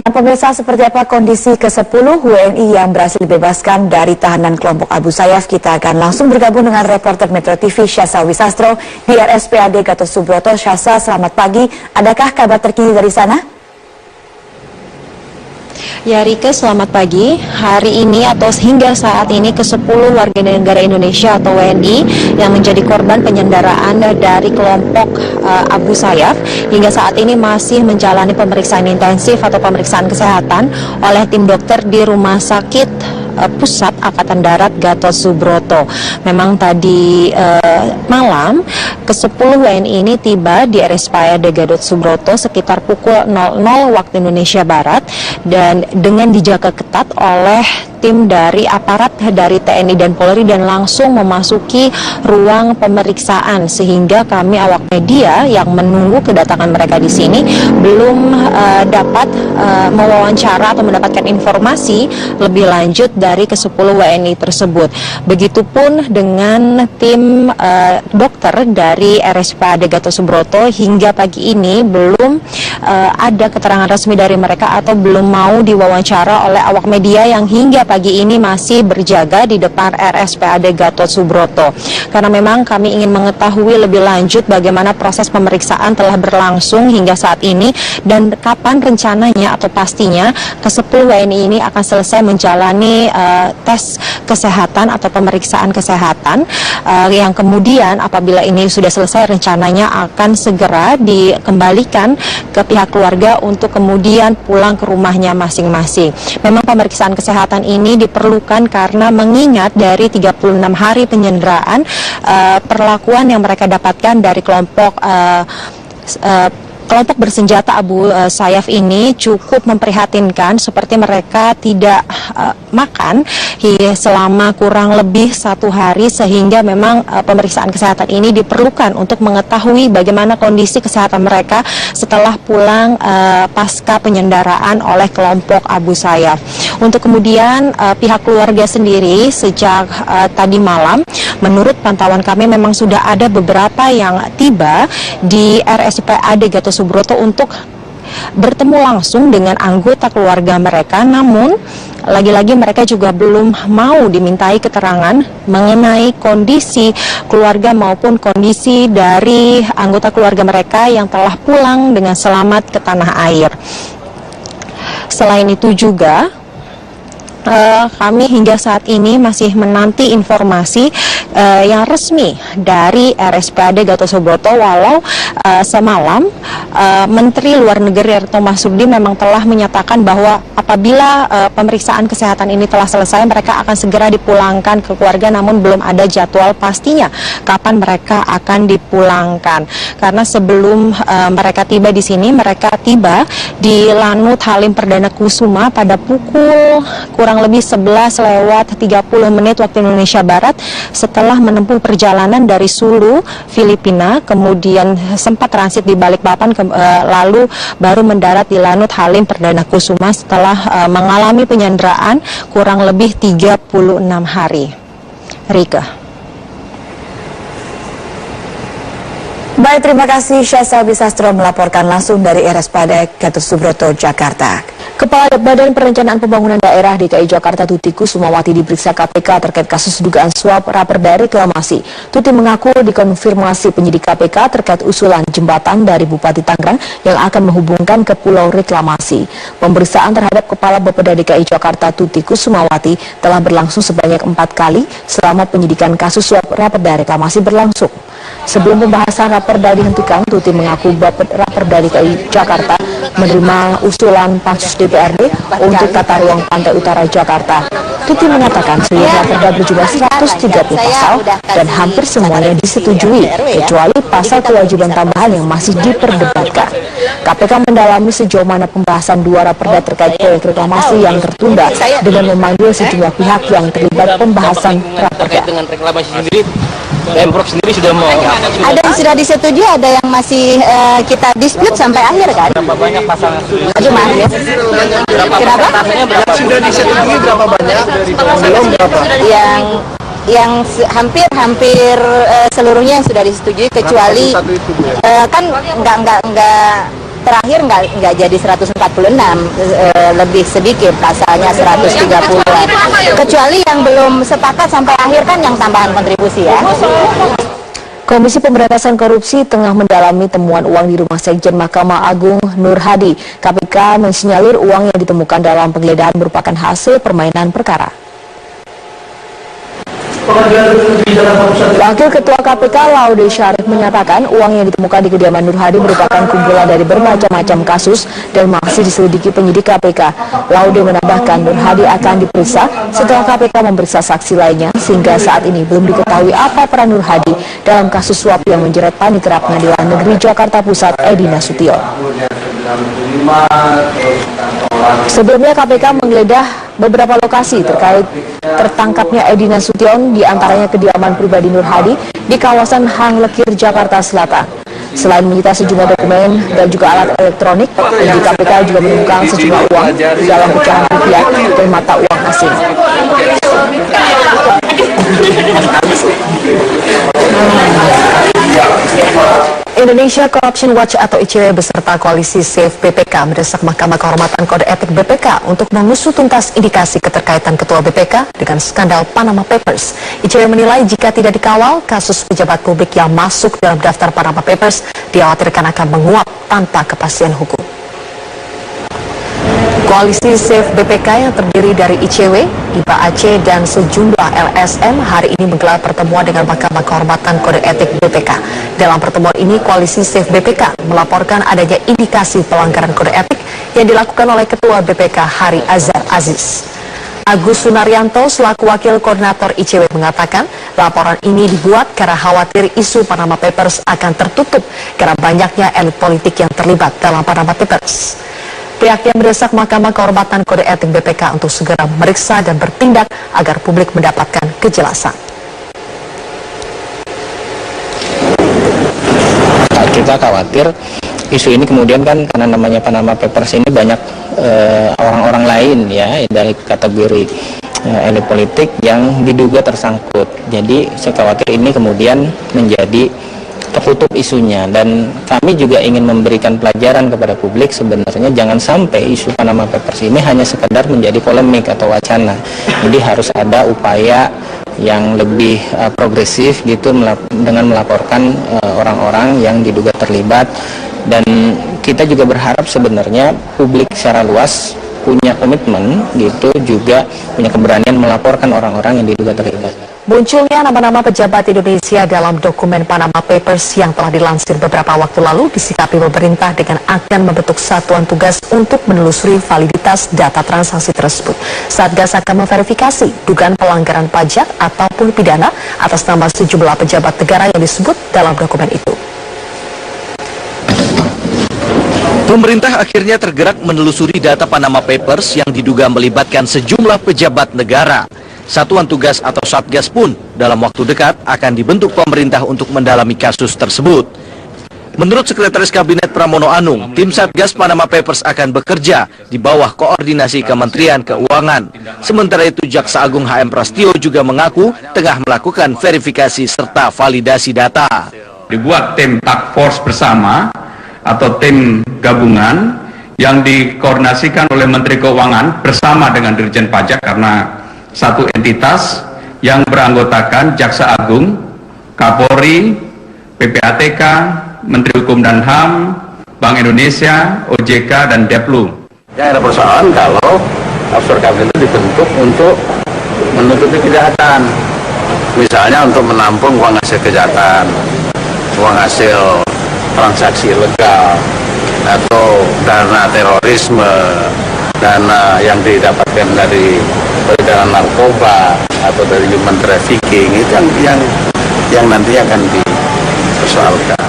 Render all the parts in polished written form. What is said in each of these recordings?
Pemirsa, seperti apa kondisi ke-10 WNI yang berhasil dibebaskan dari tahanan kelompok Abu Sayyaf? Kita akan langsung bergabung dengan reporter Metro TV Syasa Wisastro di RSPAD Gatot Subroto. Syasa, selamat pagi. Adakah kabar terkini dari sana? Ya Rike, selamat pagi. Hari ini atau hingga saat ini ke-10 warga negara Indonesia atau WNI yang menjadi korban penyanderaan dari kelompok Abu Sayyaf hingga saat ini masih menjalani pemeriksaan intensif atau pemeriksaan kesehatan oleh tim dokter di Rumah Sakit Pusat Angkatan Darat Gatot Subroto. Memang tadi malam ke-10 WNI ini tiba di RSPAD Gatot Subroto sekitar pukul 00 waktu Indonesia Barat dan dengan dijaga ketat oleh tim dari aparat dari TNI dan Polri dan langsung memasuki ruang pemeriksaan, sehingga kami awak media yang menunggu kedatangan mereka di sini belum dapat mewawancara atau mendapatkan informasi lebih lanjut dari ke-10 WNI tersebut. Begitupun dengan tim dokter dari RSPAD Gatot Subroto, hingga pagi ini belum ada keterangan resmi dari mereka atau belum mau diwawancara oleh awak media yang hingga pagi ini masih berjaga di depan RSPAD Gatot Subroto. Karena memang kami ingin mengetahui lebih lanjut bagaimana proses pemeriksaan telah berlangsung hingga saat ini dan kapan rencananya atau pastinya ke-10 WNI ini akan selesai menjalani tes kesehatan atau pemeriksaan kesehatan yang kemudian apabila ini sudah selesai rencananya akan segera dikembalikan ke pihak keluarga untuk kemudian pulang ke rumahnya masing-masing. Memang pemeriksaan kesehatan ini diperlukan karena mengingat dari 36 hari penyanderaan perlakuan yang mereka dapatkan dari kelompok bersenjata Abu Sayyaf ini cukup memprihatinkan, seperti mereka tidak makan selama kurang lebih 1 hari, sehingga memang pemeriksaan kesehatan ini diperlukan untuk mengetahui bagaimana kondisi kesehatan mereka setelah pulang pasca penyanderaan oleh kelompok Abu Sayyaf. Untuk kemudian pihak keluarga sendiri sejak tadi malam, menurut pantauan kami memang sudah ada beberapa yang tiba di RSPAD Gatot Subroto untuk bertemu langsung dengan anggota keluarga mereka, namun lagi-lagi mereka juga belum mau dimintai keterangan mengenai kondisi keluarga maupun kondisi dari anggota keluarga mereka yang telah pulang dengan selamat ke tanah air. Selain itu juga kami hingga saat ini masih menanti informasi yang resmi dari RSPAD Gatot Subroto, walau semalam Menteri Luar Negeri Retno Marsudi memang telah menyatakan bahwa apabila pemeriksaan kesehatan ini telah selesai mereka akan segera dipulangkan ke keluarga, namun belum ada jadwal pastinya kapan mereka akan dipulangkan. Karena sebelum mereka tiba di sini, mereka tiba di Lanut Halim Perdana Kusuma pada pukul kurang lebih 11:30 waktu Indonesia Barat setelah menempuh perjalanan dari Sulu, Filipina, kemudian sempat transit di Balikpapan, lalu baru mendarat di Lanut Halim Perdana Kusuma setelah mengalami penyanderaan kurang lebih 36 hari. Rika. Baik, terima kasih Syasa Wisastro melaporkan langsung dari RSPAD Gatot Subroto, Jakarta. Kepala Badan Perencanaan Pembangunan Daerah DKI Jakarta Tuti Kusumawati diperiksa KPK terkait kasus dugaan suap raperda reklamasi. Tuti mengaku dikonfirmasi penyidik KPK terkait usulan jembatan dari Bupati Tangerang yang akan menghubungkan ke Pulau Reklamasi. Pemeriksaan terhadap Kepala Bapeda DKI Jakarta Tuti Kusumawati telah berlangsung sebanyak 4 kali selama penyidikan kasus suap raperda reklamasi berlangsung. Sebelum pembahasan raperda dihentikan, Tuti mengaku Raperda DKI Jakarta menerima usulan pansus DPRD untuk tata ruang Pantai Utara Jakarta. Tuti mengatakan seluruh raperda berjumlah 130 pasal dan hampir semuanya disetujui, kecuali pasal kewajiban tambahan yang masih diperdebatkan. KPK mendalami sejauh mana pembahasan 2 raperda terkait proyek reklamasi yang tertunda dengan memanggil sejumlah pihak yang terlibat pembahasan raperda. Dengan reklamasi sendiri, Pemprov sendiri sudah mau ada yang sudah disetujui, ada yang masih kita dispute sampai akhir kan? berapa banyak pasal? Aduh maaf ya. Kenapa? Sudah disetujui berapa banyak? Belum berapa? Yang hampir seluruhnya yang sudah disetujui, kecuali kan terakhir nggak jadi 146, lebih sedikit, pasalnya 130-an. Kecuali yang belum sepakat sampai akhir kan yang tambahan kontribusi ya. Komisi Pemberantasan Korupsi tengah mendalami temuan uang di rumah Sekjen Mahkamah Agung Nur Hadi. KPK mensinyalir uang yang ditemukan dalam penggeledahan merupakan hasil permainan perkara. Wakil Ketua KPK Laude Syarif menyatakan uang yang ditemukan di kediaman Nur Hadi merupakan kumpulan dari bermacam-macam kasus dan masih diselidiki penyidik KPK. Laude menambahkan Nur Hadi akan diperiksa setelah KPK memeriksa saksi lainnya, sehingga saat ini belum diketahui apa peran Nur Hadi dalam kasus suap yang menjerat Panitera Pengadilan Negeri Jakarta Pusat Edi Nasution. Sebelumnya KPK menggeledah beberapa lokasi terkait tertangkapnya Edi Nasution, diantaranya kediaman pribadi Nur Hadi di kawasan Hang Lekir, Jakarta Selatan. Selain menyita sejumlah dokumen dan juga alat elektronik, penyidik KPK juga menemukan sejumlah uang dalam pecahan rupiah dan mata uang asing. Indonesia Corruption Watch atau ICW beserta koalisi Save BPK mendesak Mahkamah Kehormatan Kode Etik BPK untuk mengusut tuntas indikasi keterkaitan Ketua BPK dengan skandal Panama Papers. ICW menilai jika tidak dikawal, kasus pejabat publik yang masuk dalam daftar Panama Papers dikhawatirkan akan menguap tanpa kepastian hukum. Koalisi Save BPK yang terdiri dari ICW, IPA Aceh, dan sejumlah LSM hari ini menggelar pertemuan dengan Mahkamah Kehormatan Kode Etik BPK. Dalam pertemuan ini, koalisi Save BPK melaporkan adanya indikasi pelanggaran kode etik yang dilakukan oleh Ketua BPK Hari Azhar Aziz. Agus Sunaryanto selaku Wakil Koordinator ICW mengatakan laporan ini dibuat karena khawatir isu Panama Papers akan tertutup karena banyaknya elit politik yang terlibat dalam Panama Papers. Pihaknya mendesak Mahkamah Kehormatan Kode Etik BPK untuk segera memeriksa dan bertindak agar publik mendapatkan kejelasan. Kita khawatir isu ini kemudian kan karena namanya Panama Papers ini banyak orang-orang lain ya dari kategori elit politik yang diduga tersangkut. Jadi saya khawatir ini kemudian menjadi tertutup isunya, dan kami juga ingin memberikan pelajaran kepada publik sebenarnya jangan sampai isu Panama Papers ini hanya sekedar menjadi polemik atau wacana. Jadi harus ada upaya yang lebih progresif gitu dengan melaporkan orang-orang yang diduga terlibat, dan kita juga berharap sebenarnya publik secara luas punya komitmen gitu, juga punya keberanian melaporkan orang-orang yang diduga terlibat. Munculnya nama-nama pejabat Indonesia dalam dokumen Panama Papers yang telah dilansir beberapa waktu lalu disikapi pemerintah dengan akan membentuk satuan tugas untuk menelusuri validitas data transaksi tersebut. Satgas akan memverifikasi dugaan pelanggaran pajak ataupun pidana atas nama sejumlah pejabat negara yang disebut dalam dokumen itu. Pemerintah akhirnya tergerak menelusuri data Panama Papers yang diduga melibatkan sejumlah pejabat negara. Satuan tugas atau Satgas pun dalam waktu dekat akan dibentuk pemerintah untuk mendalami kasus tersebut. Menurut Sekretaris Kabinet Pramono Anung, tim Satgas Panama Papers akan bekerja di bawah koordinasi Kementerian Keuangan. Sementara itu, Jaksa Agung HM Prasetyo juga mengaku tengah melakukan verifikasi serta validasi data. Dibuat tim task force bersama atau tim gabungan yang dikoordinasikan oleh Menteri Keuangan bersama dengan Dirjen Pajak, karena satu entitas yang beranggotakan Jaksa Agung, Kapolri, PPATK, Menteri Hukum dan HAM, Bank Indonesia, OJK, dan Deplu. Ya, ada persoalan kalau offshore capital itu dibentuk untuk menutupi kejahatan. Misalnya untuk menampung uang hasil kejahatan, uang hasil transaksi ilegal, atau dana terorisme, dana yang didapatkan dari peredaran narkoba atau dari human trafficking, itu yang nanti akan dipersoalkan.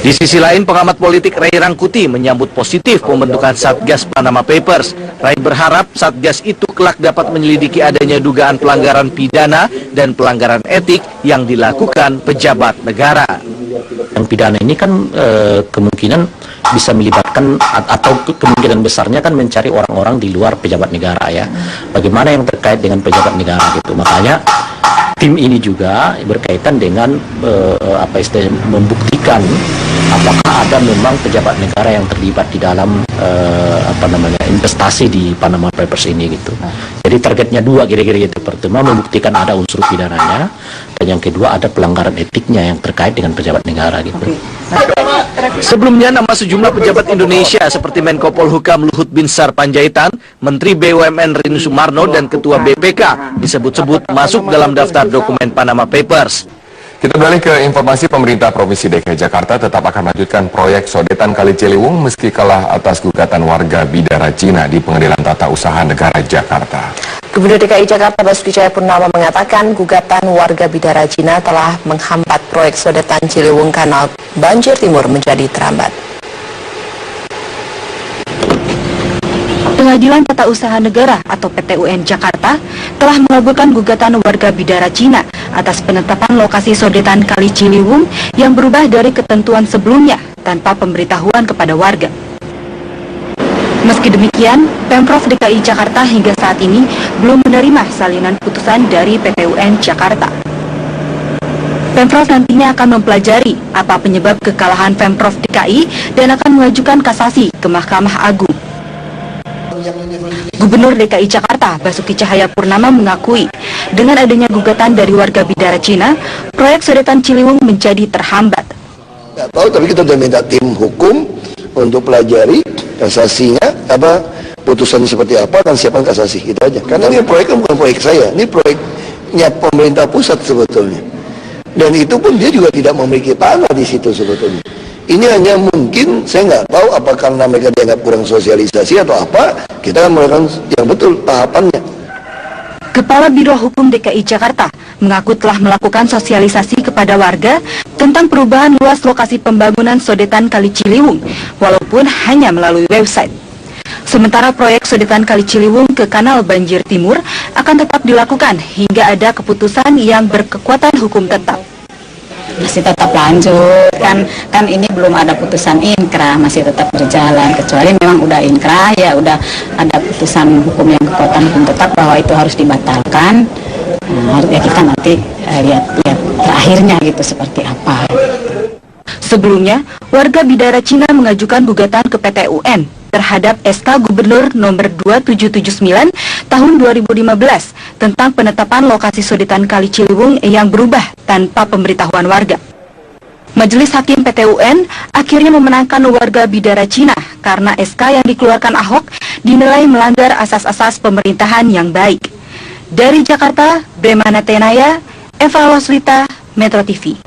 Di sisi lain, pengamat politik Ray Rangkuti menyambut positif pembentukan Satgas Panama Papers. Ray berharap Satgas itu kelak dapat menyelidiki adanya dugaan pelanggaran pidana dan pelanggaran etik yang dilakukan pejabat negara. Yang pidana ini kan kemungkinan bisa melibatkan atau kemungkinan besarnya kan mencari orang-orang di luar pejabat negara ya. Bagaimana yang terkait dengan pejabat negara gitu. Makanya tim ini juga berkaitan dengan membuktikan apakah ada memang pejabat negara yang terlibat di dalam investasi di Panama Papers ini gitu. Jadi targetnya dua kira-kira gitu. Pertama membuktikan ada unsur pidananya, dan yang kedua ada pelanggaran etiknya yang terkait dengan pejabat negara gitu. Sebelumnya nama sejumlah pejabat Indonesia seperti Menko Polhukam Luhut Binsar Panjaitan, Menteri BUMN Rini Sumarno, dan Ketua BPK disebut-sebut masuk dalam daftar dokumen Panama Papers. Kita beralih ke informasi. Pemerintah Provinsi DKI Jakarta tetap akan melanjutkan proyek sodetan Kali Ciliwung meski kalah atas gugatan warga Bidara Cina di Pengadilan Tata Usaha Negara Jakarta. Gubernur DKI Jakarta Basuki Cahayapurnama mengatakan gugatan warga Bidara Cina telah menghambat proyek sodetan Ciliwung Kanal Banjir Timur menjadi terhambat. Pengadilan Tata Usaha Negara atau PT-UN Jakarta telah mengabulkan gugatan warga Bidara Cina atas penetapan lokasi sodetan Kali Ciliwung yang berubah dari ketentuan sebelumnya tanpa pemberitahuan kepada warga. Meski demikian, Pemprov DKI Jakarta hingga saat ini belum menerima salinan putusan dari PT-UN Jakarta. Pemprov nantinya akan mempelajari apa penyebab kekalahan Pemprov DKI dan akan mengajukan kasasi ke Mahkamah Agung. Gubernur DKI Jakarta Basuki Cahayapurnama mengakui dengan adanya gugatan dari warga Bidara Cina, proyek sodetan Ciliwung menjadi terhambat. Nggak tahu, tapi kita sudah minta tim hukum untuk pelajari kasasinya, putusannya seperti apa, dan siapkan kasasi, itu aja. Karena ini proyek bukan proyek saya, ini proyeknya pemerintah pusat sebetulnya. Dan itu pun dia juga tidak memiliki tanah di situ sebetulnya. Ini hanya mungkin, saya nggak tahu apakah karena mereka dianggap kurang sosialisasi atau apa, kita akan melakukan yang betul tahapannya. Kepala Biro Hukum DKI Jakarta mengaku telah melakukan sosialisasi kepada warga tentang perubahan luas lokasi pembangunan sodetan Kali Ciliwung, walaupun hanya melalui website. Sementara proyek sodetan Kali Ciliwung ke Kanal Banjir Timur akan tetap dilakukan hingga ada keputusan yang berkekuatan hukum tetap. Masih tetap lanjut, kan ini belum ada putusan inkrah, masih tetap berjalan, kecuali memang udah inkrah, ya udah ada putusan hukum yang kekuatan hukum tetap bahwa itu harus dibatalkan. Ya kita nanti lihat terakhirnya gitu seperti apa. Sebelumnya, warga Bidara Cina mengajukan gugatan ke PT-UN terhadap SK Gubernur nomor 2779 tahun 2015 tentang penetapan lokasi sodetan Kali Ciliwung yang berubah tanpa pemberitahuan warga. Majelis Hakim PT-UN akhirnya memenangkan warga Bidara Cina karena SK yang dikeluarkan Ahok dinilai melanggar asas-asas pemerintahan yang baik. Dari Jakarta, Bremana Tenaya, Eva Loslita, Metro TV.